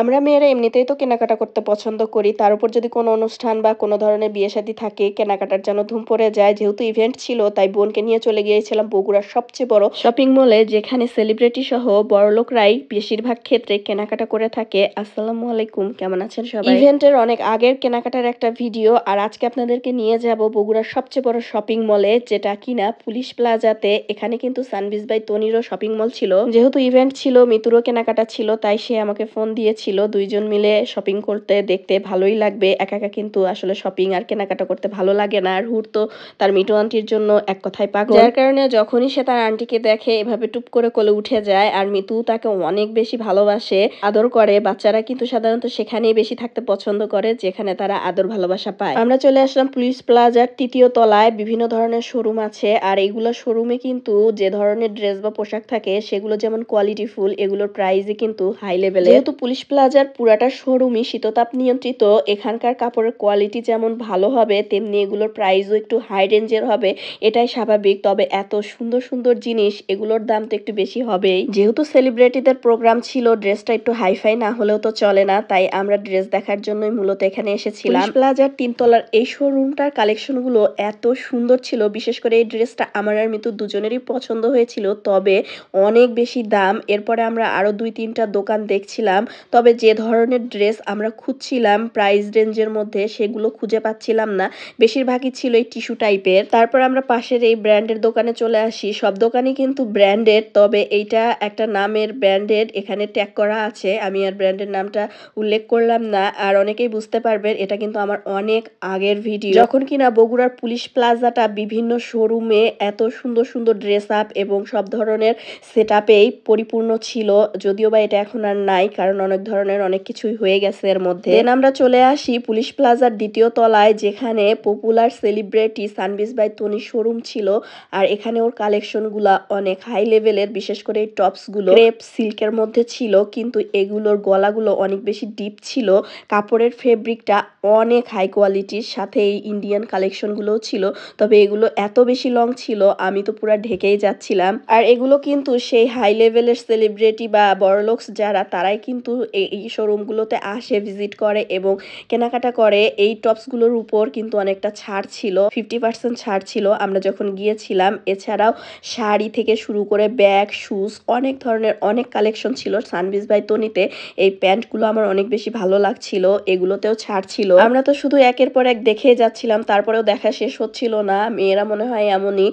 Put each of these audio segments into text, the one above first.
আমরা মেয়েরা এমনিতেই তো কেনাকাটা করতে পছন্দ করি। তার উপর যদি কোনো অনুষ্ঠান বা কোনো ধরনের বিয়ে-শাদী থাকে, কেনাকাটার যেন ধুম পড়ে যায়। যেহেতু ইভেন্ট ছিল, তাই বোনকে নিয়ে চলে গিয়েছিলাম বগুড়ার সবচেয়ে বড় শপিং মলে, যেখানে সেলিব্রিটি সহ বড়লোকরাই বেশিরভাগ ক্ষেত্রে কেনাকাটা করে থাকে। আসসালামু আলাইকুম, কেমন আছেন সবাই? ইভেন্টের অনেক আগের কেনাকাটার একটা ভিডিও, আর আজকে আপনাদেরকে নিয়ে যাব বগুড়ার সবচেয়ে বড় শপিং মলে, যেটা কিনা পুলিশ প্লাজাতে। এখানে কিন্তু সানবিজ বাই তনিরও শপিং মল ছিল। যেহেতু ইভেন্ট ছিল, মিতুরও কেনাকাটা ছিল, তাই সে আমাকে ফোন দিয়েছিল দুইজন মিলে শপিং করতে। দেখতে ভালোই লাগবে, একা একা কিন্তু আসলে শপিং আর কেনাকাটা করতে ভালো লাগে না। আর হুর তো তার মিটু আন্টির জন্য এক কথায় পাগল, যার কারণে যখনই সে তার আন্টিকে দেখে এভাবে টুপ করে কোলে উঠে যায়। আর মিতু তাকে অনেক বেশি ভালোবাসে, আদর করে। বাচ্চারা কিন্তু সাধারণত সেখানেই বেশি থাকতে পছন্দ করে, যেখানে তারা আদর ভালোবাসা পায়। আমরা চলে আসলাম পুলিশ প্লাজার ৩য় তলায়। বিভিন্ন ধরনের শোরুম আছে, আর এইগুলো শোরুমে কিন্তু যে ধরনের ড্রেস বা পোশাক থাকে সেগুলো যেমন কোয়ালিটি ফুল, এগুলোর প্রাইসই কিন্তু হাই লেভেলের। যেহেতু পুলিশ প্লাজার পুরাটা শোরুমই শীততাপ নিয়ন্ত্রিত, এখানকার কাপড়ের কোয়ালিটি যেমন ভালো হবে, তেমনি এগুলোর প্রাইসও একটু হাই রেঞ্জের হবে, এটাই স্বাভাবিক। তবে এত সুন্দর সুন্দর জিনিস, এগুলোর দাম তো একটু বেশি হবেই। যেহেতু সেলিব্রিটিদের প্রোগ্রাম ছিল, ড্রেসটা একটু হাইফাই না হলেও তো চলে না, তাই আমরা ড্রেস দেখার জন্যই মূলত এখানে এসেছিলাম। পুলিশ প্লাজার ৩ তলার এই শোরুমটার কালেকশনগুলো এত সুন্দর ছিল, বিশেষ করে এই ড্রেসটা আমার আর মিতু দুজনেরই পছন্দ হয়েছিল, তবে অনেক বেশি দাম। এরপরে আমরা আরো ২-৩টা দোকান দেখছিলাম, তবে যে ধরনের ড্রেস আমরা খুঁজছিলাম প্রাইস রেঞ্জের মধ্যে, সেগুলো খুঁজে পাচ্ছিলাম না। বেশিরভাগই ছিল এই টিস্যু টাইপের। তারপর আমরা পাশের এই ব্র্যান্ডের দোকানে চলে আসি। সব দোকানই কিন্তু ব্র্যান্ডেড, তবে এইটা একটা নামের ব্র্যান্ডেড, এখানে ট্যাগ করা আছে। আমি আর ব্র্যান্ডের নামটা উল্লেখ করলাম না, আর অনেকেই বুঝতে পারবেন এটা কিন্তু আমার অনেক আগের ভিডিও, যখন কিনা বগুড়ার পুলিশ প্লাজাটা বিভিন্ন শোরুমে এত সুন্দর সুন্দর ড্রেস আপ এবং সব ধরনের সেট আপেই পরিপূর্ণ ছিল। যদিও বা এটা এখন আর নাই, কারণ অনেক ধরনের অনেক কিছুই হয়ে গেছে এর মধ্যে। দেন আমরা চলে আসি পুলিশ প্লাজার ২য় তলায়, যেখানে popular celebrity সানবিজ by Toni showroom ছিল। আর এখানে ওর কালেকশনগুলা অনেক হাই লেভেলের, বিশেষ করে এই টপসগুলো ক্রেপ সিল্কের মধ্যে ছিল, কিন্তু এগুলোর গলাগুলো অনেক বেশি ডিপ ছিল। কাপড়ের ফেব্রিকটা অনেক হাই কোয়ালিটির, সাথে এই ইন্ডিয়ান কালেকশনগুলোও ছিল, তবে এগুলো এত বেশি লং ছিল আমি তো পুরা ঢেকেই যাচ্ছিলাম। আর এগুলো কিন্তু সেই হাই লেভেলের সেলিব্রিটি বা বড়লোকস যারা, তারাই কিন্তু এই শোরুমগুলোতে আসে, ভিজিট করে এবং কেনাকাটা করে। এই টপসগুলোর উপর কিন্তু অনেকটা ছাড় ছিল, 50% ছাড় ছিল আমরা যখন গিয়েছিলাম। এছাড়াও শাড়ি থেকে শুরু করে ব্যাগ, শুজ, অনেক ধরনের অনেক কালেকশন ছিল সানবিজ বাই তনিতে। এই প্যান্টগুলো আমার অনেক বেশি ভালো লাগছিল, এগুলোতেও ছাড় ছিল। আমরা তো শুধু একের পর এক দেখে যাচ্ছিলাম, তারপরেও দেখা শেষ হচ্ছিল না। মেয়েরা মনে হয় এমনই,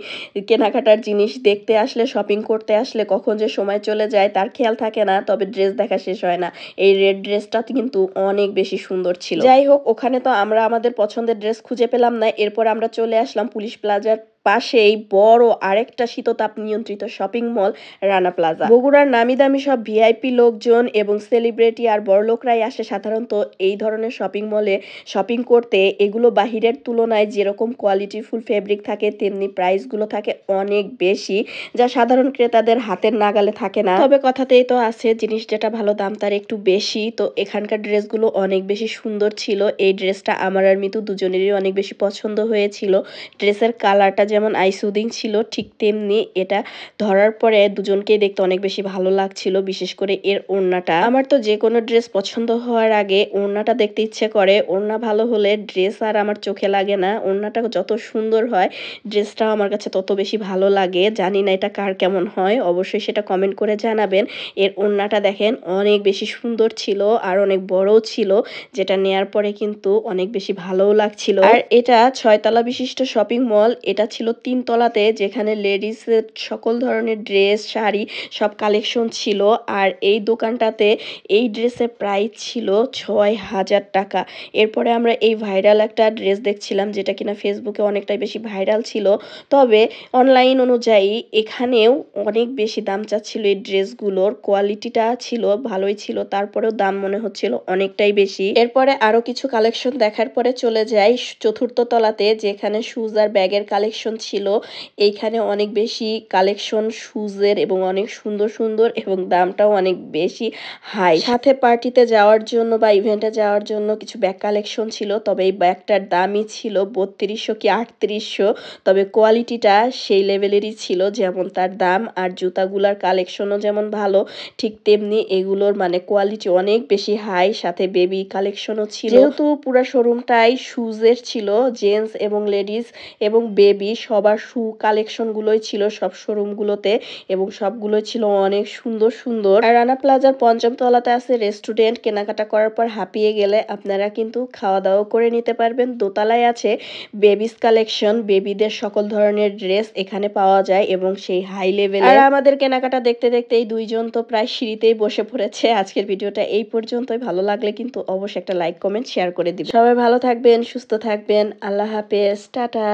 কেনাকাটার জিনিস দেখতে আসলে, শপিং করতে আসলে কখন যে সময় চলে যায় তার খেয়াল থাকে না। তবে ড্রেস দেখা শেষ হয় না। এই রেড ড্রেসটা কিন্তু অনেক বেশি সুন্দর ছিল। যাই হোক, ওখানে তো আমরা আমাদের পছন্দের ড্রেস খুঁজে পেলাম না। এরপর আমরা চলে আসলাম পুলিশ প্লাজার পাশেই বড় আরেকটা শীততাপ নিয়ন্ত্রিত শপিং মল, রানা প্লাজা। বগুড়ার নামি দামি সব ভিআইপি লোকজন এবং সেলিব্রিটি আর বড়লোকরাই আসে সাধারণত এই ধরনের শপিং মলে শপিং করতে। এগুলো বাহিরের তুলনায় যেরকম কোয়ালিটি ফুল ফেব্রিক থাকে, তেমনি প্রাইসগুলো থাকে অনেক বেশি, যা সাধারণ ক্রেতাদের হাতের নাগালে থাকে না। তবে কথাতেই তো আছে, জিনিস যেটা ভালো দাম তার একটু বেশি। তো এখানকার ড্রেসগুলো অনেক বেশি সুন্দর ছিল। এই ড্রেসটা আমার আর মিতু দুজনেরই অনেক বেশি পছন্দ হয়েছিল। ড্রেসের কালারটা যেমন আইসুদিং ছিল, ঠিক তেমনি এটা ধরার পরে দুজনকেই দেখতে অনেক বেশি ভালো লাগছিল। বিশেষ করে এর ওড়নাটা, আমার তো যে কোনো ড্রেস পছন্দ হওয়ার আগে ওড়নাটা দেখতে ইচ্ছে করে। ওড়না ভালো হলে ড্রেস আর আমার চোখে লাগে না। ওড়নাটা যত সুন্দর হয়, ড্রেসটাও আমার কাছে তত বেশি ভালো লাগে। জানি না এটা কার কেমন হয়, অবশ্যই সেটা কমেন্ট করে জানাবেন। এর ওড়নাটা দেখেন অনেক বেশি সুন্দর ছিল আর অনেক বড়ও ছিল, যেটা নেয়ার পরে কিন্তু অনেক বেশি ভালোও লাগছিল। আর এটা ৬ তলা বিশিষ্ট শপিং মল। এটা ছিল ৩ তলাতে, যেখানে লেডিসের সকল ধরনের ড্রেস, শাড়ি সব কালেকশন ছিল। আর এই দোকানটাতে এই ড্রেসের প্রাইস ছিল ৬,০০০ টাকা। এরপরে আমরা এই ভাইরাল একটা ড্রেস দেখছিলাম, যেটা কিনা ফেসবুকে অনেকটাই বেশি ভাইরাল ছিল। তবে অনলাইন অনুযায়ী এখানেও অনেক বেশি দাম চাচ্ছিল। এই ড্রেসগুলোর কোয়ালিটিটা ছিল ভালোই ছিল, তারপরেও দাম মনে হচ্ছিল অনেকটাই বেশি। এরপরে আরো কিছু কালেকশন দেখার পরে চলে যাই ৪র্থ তলাতে, যেখানে শুজ আর ব্যাগের কালেকশন কালেকশন ছিল। এইখানে অনেক বেশি কালেকশন শুজের এবং অনেক সুন্দর সুন্দর এবং দামটাও অনেক বেশি হাই। সাথে পার্টিতে যাওয়ার জন্য বা ইভেন্টে যাওয়ার জন্য কিছু ব্যাগ কালেকশন ছিল, তবে এই ব্যাগটার দামই ছিল 3200 কি 3800, তবে কোয়ালিটিটা সেই লেভেলেরই ছিল যেমন তার দাম। আর জুতাগুলার কালেকশনও যেমন ভালো, ঠিক তেমনি এগুলোর মানে কোয়ালিটি অনেক বেশি হাই, সাথে বেবি কালেকশনও ছিল। যেহেতু পুরো শোরুমটাই শুজের ছিল, জেন্টস এবং লেডিস এবং বেবি সবার শু কালেকশনগুলোই ছিল সব শোরুমগুলোতে, এবং সবগুলোই ছিল অনেক সুন্দর সুন্দর। আর রানা প্লাজার ৫ম তলাতে আছে রেস্টুরেন্ট। কেনাকাটা করার পর হাঁপিয়ে গেলে আপনারা কিন্তু খাওয়া দাওয়া করে নিতে পারবেন। দোতলায় আছে বেবিস কালেকশন, বেবিদের সকল ধরনের ড্রেস এখানে পাওয়া যায় এবং সেই হাই লেভেলে। আর আমাদের কেনাকাটা দেখতে দেখতে এই দুইজন তো প্রায় সিঁড়িতেই বসে পড়েছে। আজকের ভিডিওটা এই পর্যন্তই। ভালো লাগলে কিন্তু অবশ্যই একটা লাইক কমেন্ট শেয়ার করে দিবেন। সবাই ভালো থাকবেন, সুস্থ থাকবেন। আল্লাহ হাফেজ, টাটা।